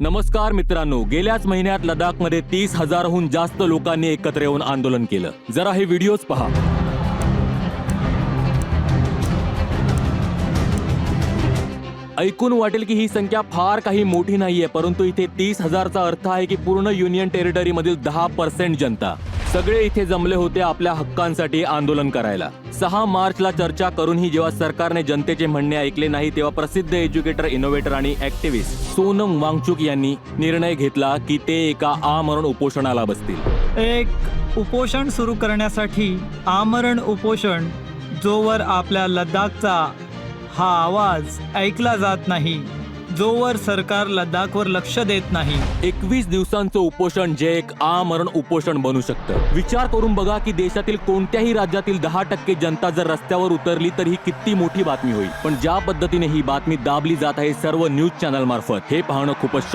नमस्कार मित्रांनो, गेल्याच महिन्यात लडाखमध्ये 30,000हून जास्त लोकांनी एकत्र येऊन आंदोलन केलं. जरा हे व्हिडिओज पहा. ऐकून वाटेल की ही संख्या फार काही मोठी नाहीये, परंतु इथे 30,000चा अर्थ आहे की पूर्ण युनियन टेरिटरीमधील 10% जनता सगळे इथे जमले होते आपल्या हक्कांसाठी आंदोलन करायला. 6 मार्चला चर्चा करूनही जेव्हा सरकारने जनतेचे म्हणणे ऐकले नाही, तेव्हा प्रसिद्ध एज्युकेटर, इनोव्हेटर आणि ऍक्टिव्हिस्ट सोनम वांगचुक यांनी निर्णय घेतला की ते एका आमरण उपोषणाला बसतील. एक उपोषण सुरू करण्यासाठी आमरण उपोषण, जोवर आपल्या लडाखचा हा आवाज ऐकला जात नाही, जोवर सरकार लडाखवर लक्ष देत नाही. 21 दिवसांचं उपोषण जे एक आमरण उपोषण बनू शकतं. विचार करून बघा की देशातील कोणत्याही राज्यातील 10% जनता जर रस्त्यावर उतरली तर ही किती मोठी बातमी होईल. पण ज्या पद्धतीने ही बातमी दाबली जात आहे सर्व न्यूज चॅनल मार्फत, हे पाहणं खूपच